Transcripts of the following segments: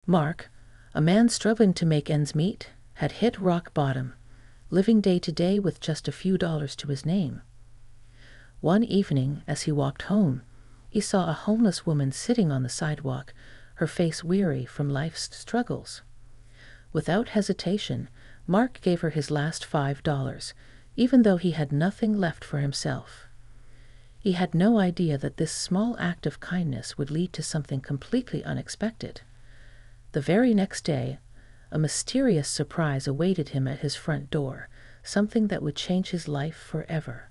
Mark, a man struggling to make ends meet, had hit rock bottom, living day to day with just a few dollars to his name. One evening, as he walked home, he saw a homeless woman sitting on the sidewalk, her face weary from life's struggles. Without hesitation, Mark gave her his last $5, even though he had nothing left for himself. He had no idea that this small act of kindness would lead to something completely unexpected. The very next day, a mysterious surprise awaited him at his front door, something that would change his life forever.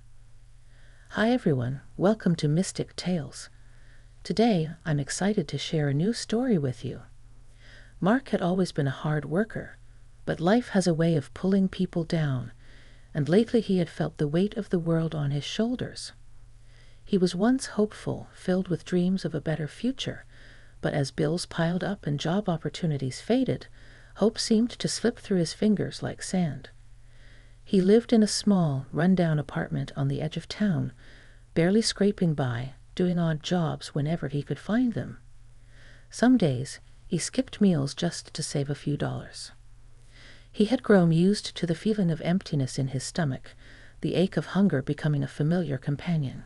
Hi everyone, welcome to Mystic Tales. Today, I'm excited to share a new story with you. Mark had always been a hard worker, but life has a way of pulling people down, and lately he had felt the weight of the world on his shoulders. He was once hopeful, filled with dreams of a better future, but as bills piled up and job opportunities faded, hope seemed to slip through his fingers like sand. He lived in a small, run-down apartment on the edge of town, barely scraping by, doing odd jobs whenever he could find them. Some days, he skipped meals just to save a few dollars. He had grown used to the feeling of emptiness in his stomach, the ache of hunger becoming a familiar companion.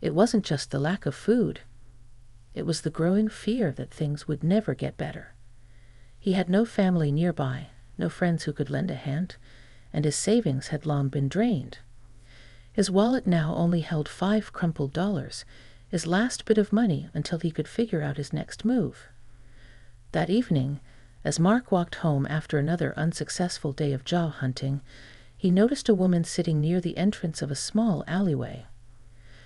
It wasn't just the lack of food. It was the growing fear that things would never get better. He had no family nearby, no friends who could lend a hand, and his savings had long been drained. His wallet now only held 5 crumpled dollars, his last bit of money until he could figure out his next move. That evening, as Mark walked home after another unsuccessful day of job hunting, he noticed a woman sitting near the entrance of a small alleyway.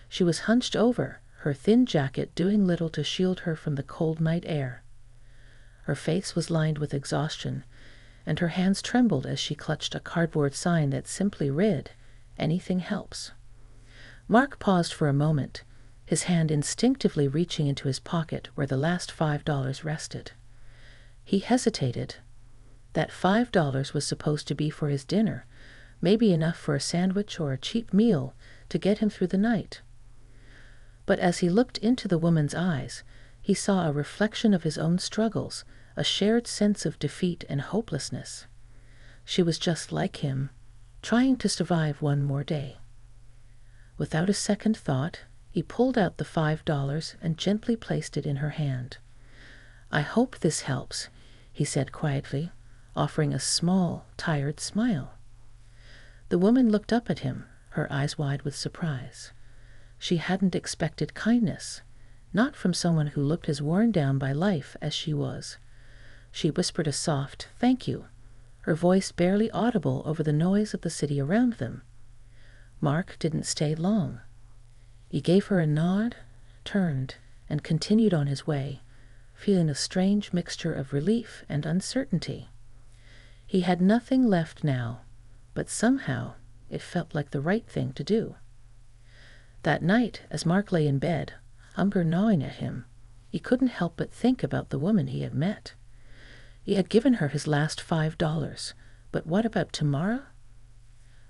She was hunched over, her thin jacket doing little to shield her from the cold night air. Her face was lined with exhaustion, and her hands trembled as she clutched a cardboard sign that simply read, "Anything helps." Mark paused for a moment, his hand instinctively reaching into his pocket where the last $5 rested. He hesitated. That $5 was supposed to be for his dinner, maybe enough for a sandwich or a cheap meal to get him through the night. But as he looked into the woman's eyes, he saw a reflection of his own struggles, a shared sense of defeat and hopelessness. She was just like him, trying to survive one more day. Without a second thought, he pulled out the $5 and gently placed it in her hand. "I hope this helps," he said quietly, offering a small, tired smile. The woman looked up at him, her eyes wide with surprise. She hadn't expected kindness, not from someone who looked as worn down by life as she was. She whispered a soft, "Thank you," her voice barely audible over the noise of the city around them. Mark didn't stay long. He gave her a nod, turned, and continued on his way, feeling a strange mixture of relief and uncertainty. He had nothing left now, but somehow it felt like the right thing to do. That night, as Mark lay in bed, hunger gnawing at him, he couldn't help but think about the woman he had met. He had given her his last $5, but what about tomorrow?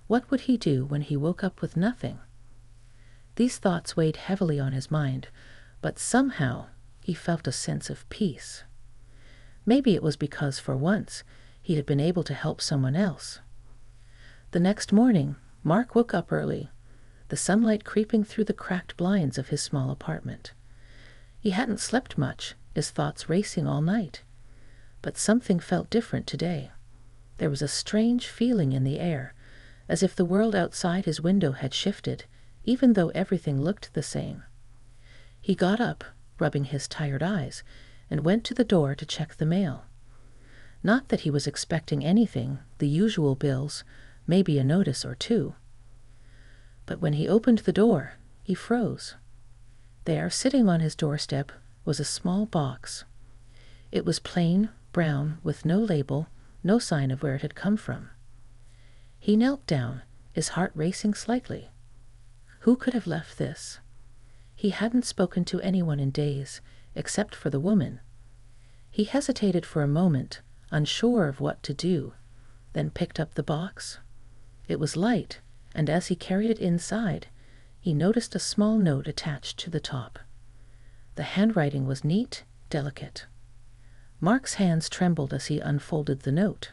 What would he do when he woke up with nothing? These thoughts weighed heavily on his mind, but somehow he felt a sense of peace. Maybe it was because, for once, he had been able to help someone else. The next morning, Mark woke up early, the sunlight creeping through the cracked blinds of his small apartment. He hadn't slept much, his thoughts racing all night. But something felt different today. There was a strange feeling in the air, as if the world outside his window had shifted, even though everything looked the same. He got up, rubbing his tired eyes, and went to the door to check the mail. Not that he was expecting anything, the usual bills, maybe a notice or two. But when he opened the door, he froze. There, sitting on his doorstep, was a small box. It was plain, brown, with no label, no sign of where it had come from. He knelt down, his heart racing slightly. Who could have left this? He hadn't spoken to anyone in days, except for the woman. He hesitated for a moment, unsure of what to do, then picked up the box. It was light, and as he carried it inside, he noticed a small note attached to the top. The handwriting was neat, delicate. Mark's hands trembled as he unfolded the note.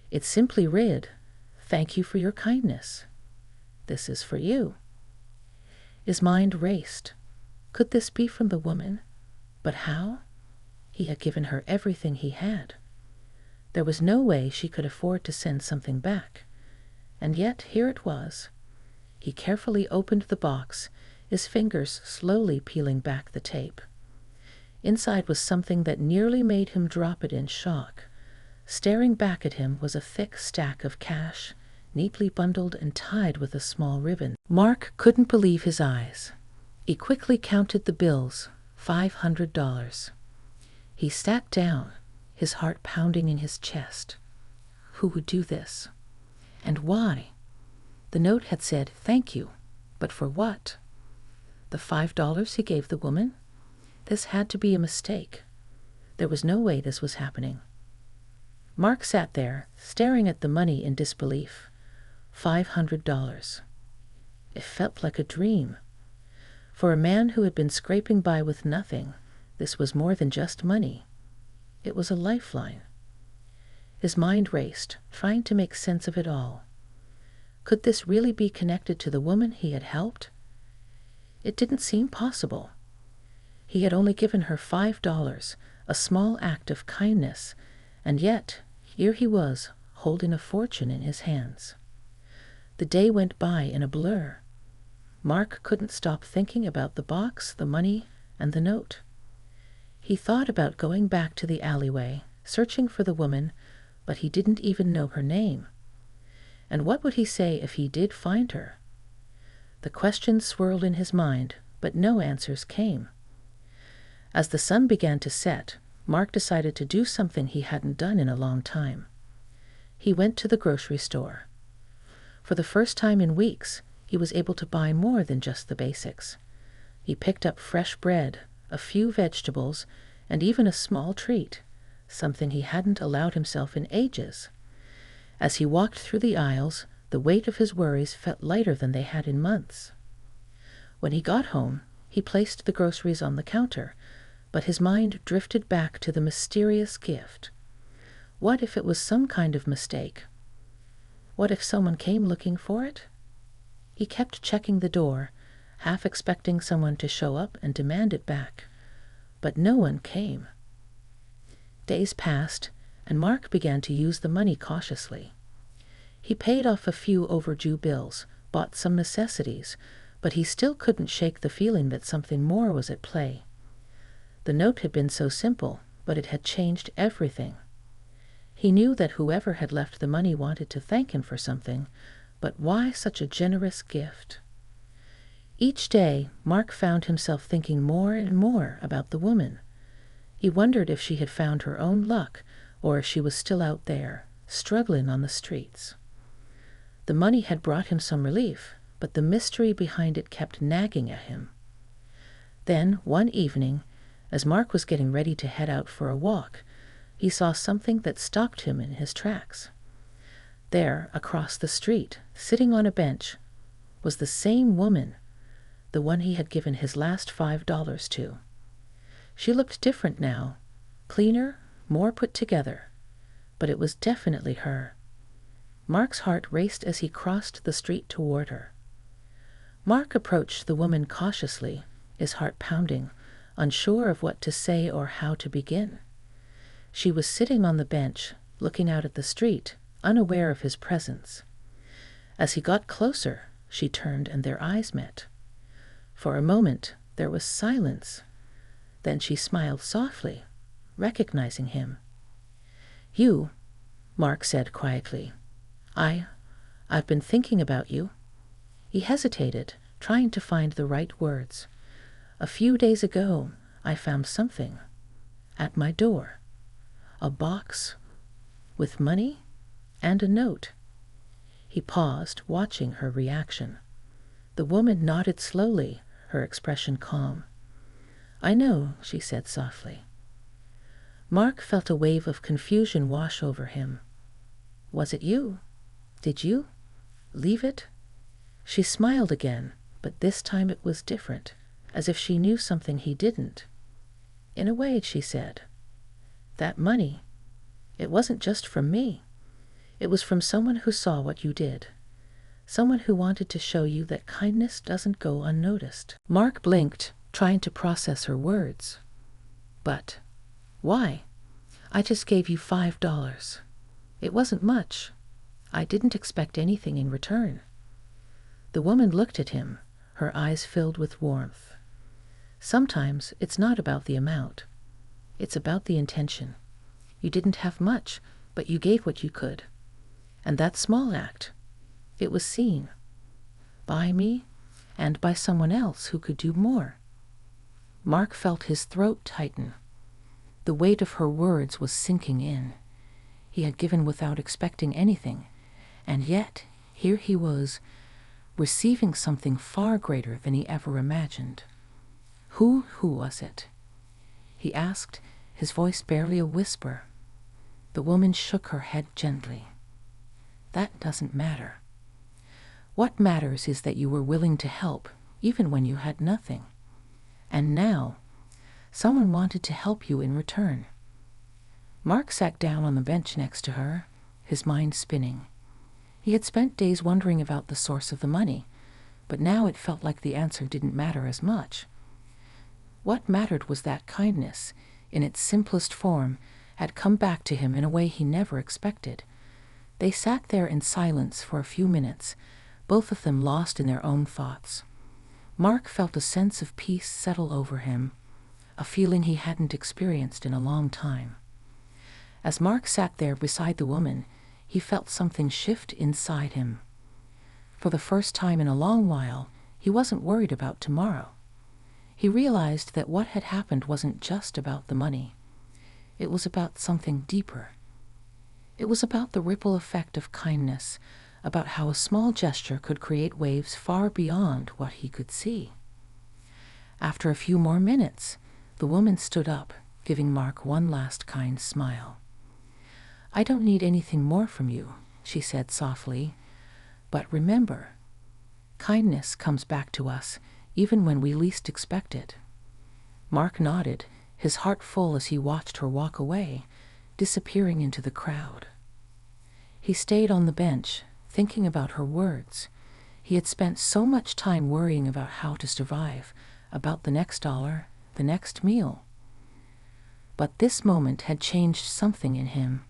It simply read, "Thank you for your kindness. This is for you." His mind raced. Could this be from the woman? But how? He had given her everything he had. There was no way she could afford to send something back. And yet here it was. He carefully opened the box, his fingers slowly peeling back the tape. Inside was something that nearly made him drop it in shock. Staring back at him was a thick stack of cash, neatly bundled and tied with a small ribbon. Mark couldn't believe his eyes. He quickly counted the bills, $500. He sat down, his heart pounding in his chest. Who would do this? And why? The note had said, "Thank you," but for what? The $5 he gave the woman? This had to be a mistake. There was no way this was happening. Mark sat there, staring at the money in disbelief. $500. It felt like a dream. For a man who had been scraping by with nothing, this was more than just money. It was a lifeline. His mind raced, trying to make sense of it all. Could this really be connected to the woman he had helped? It didn't seem possible. He had only given her $5, a small act of kindness, and yet here he was, holding a fortune in his hands. The day went by in a blur. Mark couldn't stop thinking about the box, the money, and the note. He thought about going back to the alleyway, searching for the woman, but he didn't even know her name. And what would he say if he did find her? The questions swirled in his mind, but no answers came. As the sun began to set, Mark decided to do something he hadn't done in a long time. He went to the grocery store. For the first time in weeks, he was able to buy more than just the basics. He picked up fresh bread, a few vegetables, and even a small treat, something he hadn't allowed himself in ages. As he walked through the aisles, the weight of his worries felt lighter than they had in months. When he got home, he placed the groceries on the counter, but his mind drifted back to the mysterious gift. What if it was some kind of mistake? What if someone came looking for it? He kept checking the door, half expecting someone to show up and demand it back. But no one came. Days passed, and Mark began to use the money cautiously. He paid off a few overdue bills, bought some necessities, but he still couldn't shake the feeling that something more was at play. The note had been so simple, but it had changed everything. He knew that whoever had left the money wanted to thank him for something, but why such a generous gift? Each day, Mark found himself thinking more and more about the woman. He wondered if she had found her own luck, or if she was still out there, struggling on the streets. The money had brought him some relief, but the mystery behind it kept nagging at him. Then, one evening, as Mark was getting ready to head out for a walk, he saw something that stopped him in his tracks. There, across the street, sitting on a bench, was the same woman, the one he had given his last $5 to. She looked different now, cleaner, more put together, but it was definitely her. Mark's heart raced as he crossed the street toward her. Mark approached the woman cautiously, his heart pounding, unsure of what to say or how to begin. She was sitting on the bench, looking out at the street, unaware of his presence. As he got closer, she turned and their eyes met. For a moment, there was silence. Then she smiled softly, recognizing him. "You," Mark said quietly. I've been thinking about you." He hesitated, trying to find the right words. "A few days ago, I found something. At my door. A box with money and a note." He paused, watching her reaction. The woman nodded slowly, her expression calm. "I know," she said softly. Mark felt a wave of confusion wash over him. "Was it you? Did you leave it?" She smiled again, but this time it was different, as if she knew something he didn't. "In a way," she said. that money, it wasn't just from me. It was from someone who saw what you did. Someone who wanted to show you that kindness doesn't go unnoticed." Mark blinked, trying to process her words. "But why? I just gave you $5. It wasn't much. I didn't expect anything in return." The woman looked at him, her eyes filled with warmth. "Sometimes it's not about the amount. It's about the intention. You didn't have much, but you gave what you could. And that small act, it was seen. By me, and by someone else who could do more." Mark felt his throat tighten. The weight of her words was sinking in. He had given without expecting anything, and yet here he was, receiving something far greater than he ever imagined. Who was it?" he asked, his voice barely a whisper. The woman shook her head gently. "That doesn't matter. What matters is that you were willing to help, even when you had nothing. And now, someone wanted to help you in return." Mark sat down on the bench next to her, his mind spinning. He had spent days wondering about the source of the money, but now it felt like the answer didn't matter as much. What mattered was that kindness, in its simplest form, had come back to him in a way he never expected. They sat there in silence for a few minutes, both of them lost in their own thoughts. Mark felt a sense of peace settle over him, a feeling he hadn't experienced in a long time. As Mark sat there beside the woman, he felt something shift inside him. For the first time in a long while, he wasn't worried about tomorrow. He realized that what had happened wasn't just about the money. It was about something deeper. It was about the ripple effect of kindness, about how a small gesture could create waves far beyond what he could see. After a few more minutes, the woman stood up, giving Mark one last kind smile. "I don't need anything more from you," she said softly, "but remember, kindness comes back to us even when we least expect it." Mark nodded, his heart full as he watched her walk away, disappearing into the crowd. He stayed on the bench, thinking about her words. He had spent so much time worrying about how to survive, about the next dollar, the next meal. But this moment had changed something in him.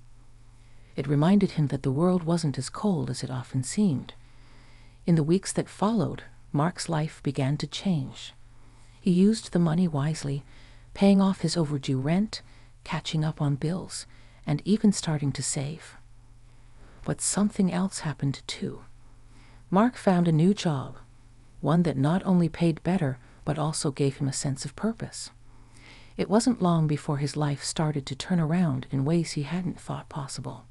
It reminded him that the world wasn't as cold as it often seemed. In the weeks that followed, Mark's life began to change. He used the money wisely, paying off his overdue rent, catching up on bills, and even starting to save. But something else happened too. Mark found a new job, one that not only paid better, but also gave him a sense of purpose. It wasn't long before his life started to turn around in ways he hadn't thought possible.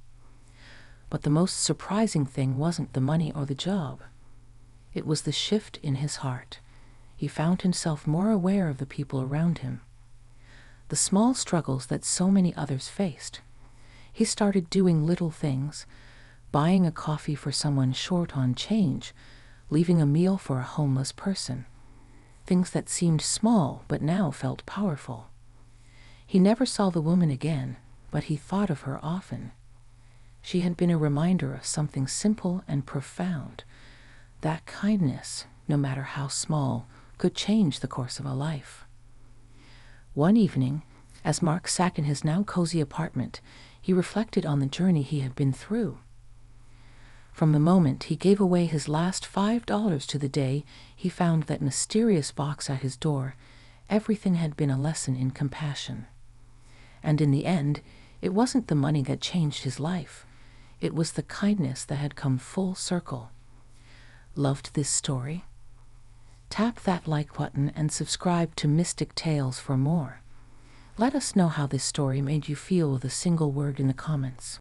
But the most surprising thing wasn't the money or the job. It was the shift in his heart. He found himself more aware of the people around him, the small struggles that so many others faced. He started doing little things, buying a coffee for someone short on change, leaving a meal for a homeless person. Things that seemed small but now felt powerful. He never saw the woman again, but he thought of her often. She had been a reminder of something simple and profound, that kindness, no matter how small, could change the course of a life. One evening, as Mark sat in his now cozy apartment, he reflected on the journey he had been through. From the moment he gave away his last $5 to the day he found that mysterious box at his door, everything had been a lesson in compassion. And in the end, it wasn't the money that changed his life. It was the kindness that had come full circle. Loved this story? Tap that like button and subscribe to Mystic Tales for more. Let us know how this story made you feel with a single word in the comments.